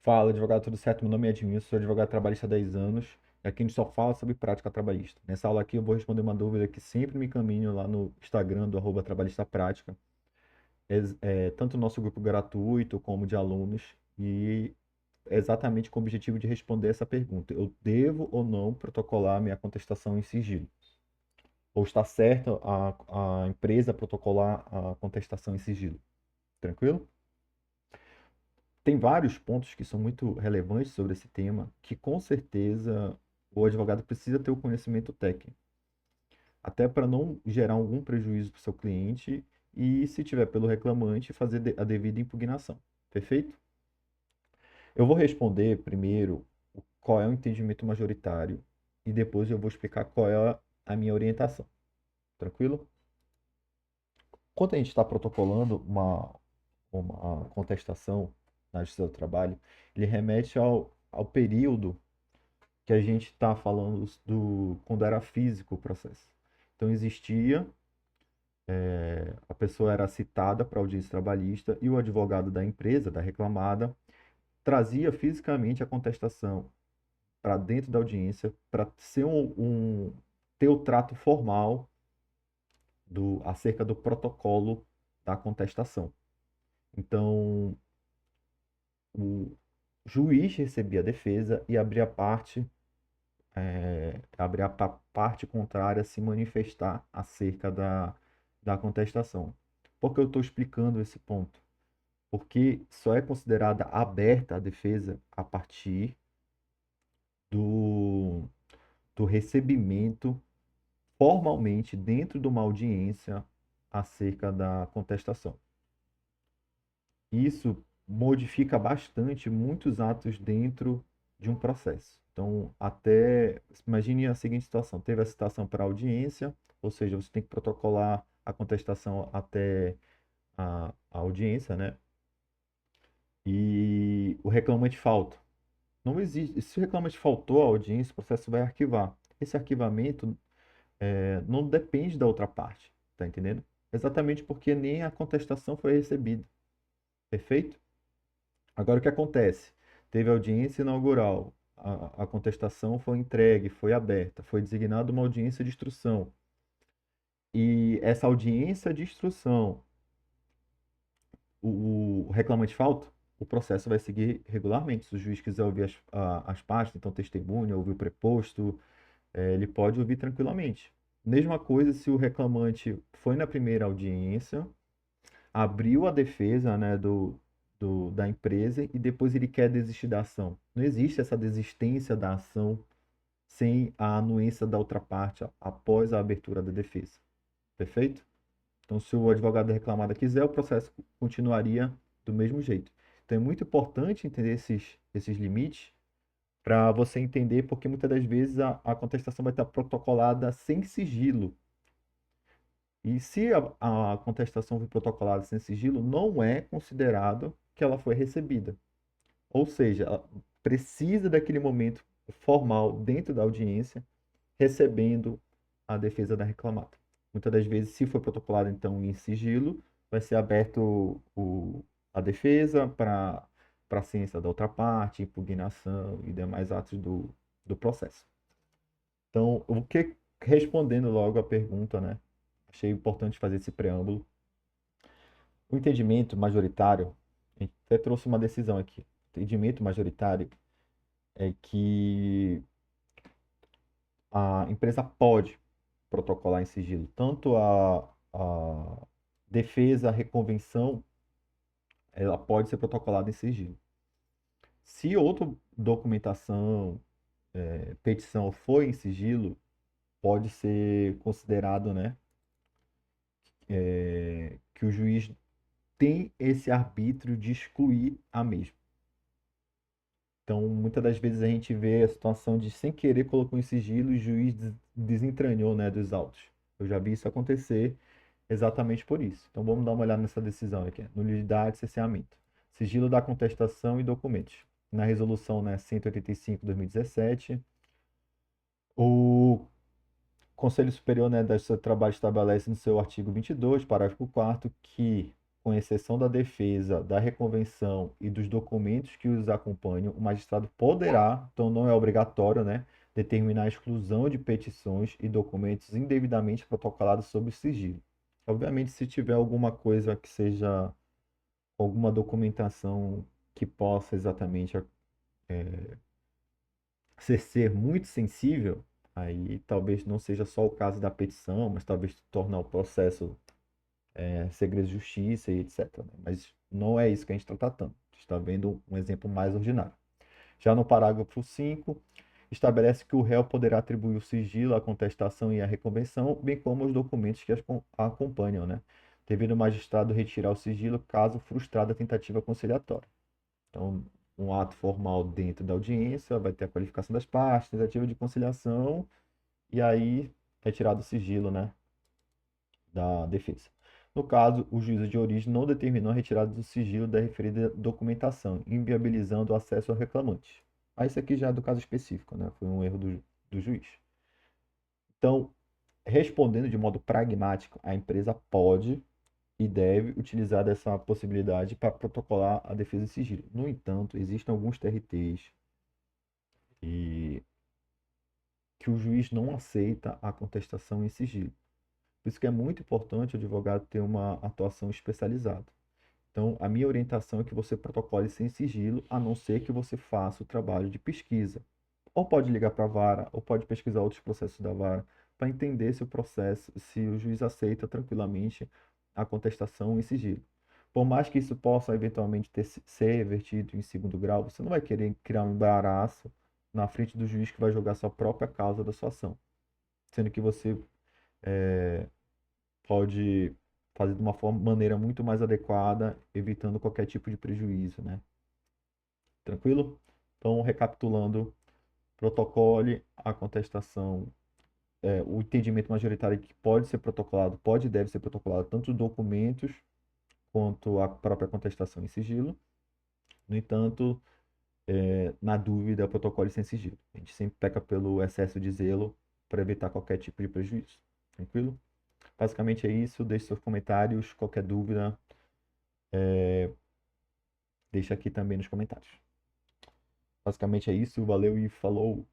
Fala, advogado, tudo certo? Meu nome é Edmilson, sou advogado trabalhista há 10 anos e aqui a gente só fala sobre prática trabalhista. Nessa aula aqui eu vou responder uma dúvida que sempre me encaminho lá no Instagram do @trabalhista prática, tanto o nosso grupo gratuito como de alunos, e é exatamente com o objetivo de responder essa pergunta. Eu devo ou não protocolar minha contestação em sigilo? Ou está certo a empresa protocolar a contestação em sigilo? Tranquilo? Tem vários pontos que são muito relevantes sobre esse tema, que com certeza o advogado precisa ter o conhecimento técnico, até para não gerar algum prejuízo para o seu cliente e, se tiver pelo reclamante, fazer a devida impugnação. Perfeito? Eu vou responder primeiro qual é o entendimento majoritário e depois eu vou explicar qual é a minha orientação. Tranquilo? Quando a gente está protocolando uma contestação na Justiça do Trabalho, ele remete ao período que a gente está falando do quando era físico o processo. Então existia, a pessoa era citada para audiência trabalhista e o advogado da empresa, da reclamada, trazia fisicamente a contestação para dentro da audiência para ser ter o trato formal acerca do protocolo da contestação. Então, o juiz recebia a defesa e abrir a parte contrária a se manifestar acerca da contestação. Por que eu estou explicando esse ponto? Porque só é considerada aberta a defesa a partir do, do recebimento formalmente dentro de uma audiência acerca da contestação. Isso modifica bastante muitos atos dentro de um processo. Então, até imagine a seguinte situação: teve a citação para audiência, ou seja, você tem que protocolar a contestação até a audiência, né? E o reclamante falta. Não existe. Se o reclamante faltou à audiência, o processo vai arquivar. Esse arquivamento não depende da outra parte, tá entendendo? Exatamente porque nem a contestação foi recebida. Perfeito? Agora, o que acontece? Teve audiência inaugural, a contestação foi entregue, foi aberta, foi designada uma audiência de instrução. E essa audiência de instrução, o reclamante falta, o processo vai seguir regularmente. Se o juiz quiser ouvir as partes, então testemunha, ouvir o preposto, ele pode ouvir tranquilamente. Mesma coisa se o reclamante foi na primeira audiência, abriu a defesa, né, da empresa e depois ele quer desistir da ação. Não existe essa desistência da ação sem a anuência da outra parte após a abertura da defesa. Perfeito? Então, se o advogado da reclamada quiser, o processo continuaria do mesmo jeito. Então, é muito importante entender esses limites para você entender, porque muitas das vezes a contestação vai estar protocolada sem sigilo. E se a contestação foi protocolada sem sigilo, não é considerado que ela foi recebida. Ou seja, ela precisa daquele momento formal dentro da audiência, recebendo a defesa da reclamada. Muitas das vezes, se for protocolado então em sigilo, vai ser aberto a defesa para a ciência da outra parte, impugnação e demais atos do processo. Então, respondendo logo a pergunta, né? Achei importante fazer esse preâmbulo. O entendimento majoritário, a gente até trouxe uma decisão aqui. O entendimento majoritário é que a empresa pode protocolar em sigilo. Tanto a defesa, a reconvenção, ela pode ser protocolada em sigilo. Se outra documentação, petição for em sigilo, pode ser considerado, né, que o juiz tem esse arbítrio de excluir a mesma. Então, muitas das vezes a gente vê a situação de, sem querer, colocou em sigilo e o juiz desentranhou, né, dos autos. Eu já vi isso acontecer exatamente por isso. Então, vamos dar uma olhada nessa decisão aqui. Nulidade e cerceamento. Sigilo da contestação e documentos. Na resolução, né, 185/2017, o Conselho Superior, né, da Justiça do Trabalho estabelece no seu artigo 22, parágrafo 4º, que com exceção da defesa, da reconvenção e dos documentos que os acompanham, o magistrado poderá, então não é obrigatório, né, determinar a exclusão de petições e documentos indevidamente protocolados sob sigilo. Obviamente, se tiver alguma coisa que seja alguma documentação que possa exatamente ser muito sensível, aí talvez não seja só o caso da petição, mas talvez tornar o processo segredo de justiça e etc, né? Mas não é isso que a gente está tratando. A gente está vendo um exemplo mais ordinário. Já no parágrafo 5, estabelece que o réu poderá atribuir o sigilo, a contestação e a reconvenção, bem como os documentos que a acompanham, né? Devendo o magistrado retirar o sigilo caso frustrada a tentativa conciliatória. Então, um ato formal dentro da audiência vai ter a qualificação das partes, tentativa de conciliação, e aí é tirado o sigilo, né, da defesa. No caso, o juízo de origem não determinou a retirada do sigilo da referida documentação, inviabilizando o acesso ao reclamante. Aí isso aqui já é do caso específico, né? Foi um erro do juiz. Então, respondendo de modo pragmático, a empresa pode e deve utilizar dessa possibilidade para protocolar a defesa em sigilo. No entanto, existem alguns TRTs e que o juiz não aceita a contestação em sigilo. Por isso que é muito importante o advogado ter uma atuação especializada. Então, a minha orientação é que você protocole sem sigilo, a não ser que você faça o trabalho de pesquisa. Ou pode ligar para a vara, ou pode pesquisar outros processos da vara, para entender se o processo, se o juiz aceita tranquilamente a contestação em sigilo. Por mais que isso possa eventualmente ser revertido em segundo grau, você não vai querer criar um embaraço na frente do juiz que vai julgar sua própria causa da sua ação, sendo que você pode fazer de uma maneira muito mais adequada, evitando qualquer tipo de prejuízo, né? Tranquilo? Então, recapitulando, protocole a contestação, o entendimento majoritário que pode ser protocolado, pode e deve ser protocolado tanto os documentos quanto a própria contestação em sigilo. No entanto, na dúvida, protocole sem sigilo. A gente sempre peca pelo excesso de zelo para evitar qualquer tipo de prejuízo. Tranquilo? Basicamente é isso. Deixe seus comentários. Qualquer dúvida, deixa aqui também nos comentários. Basicamente é isso. Valeu e falou!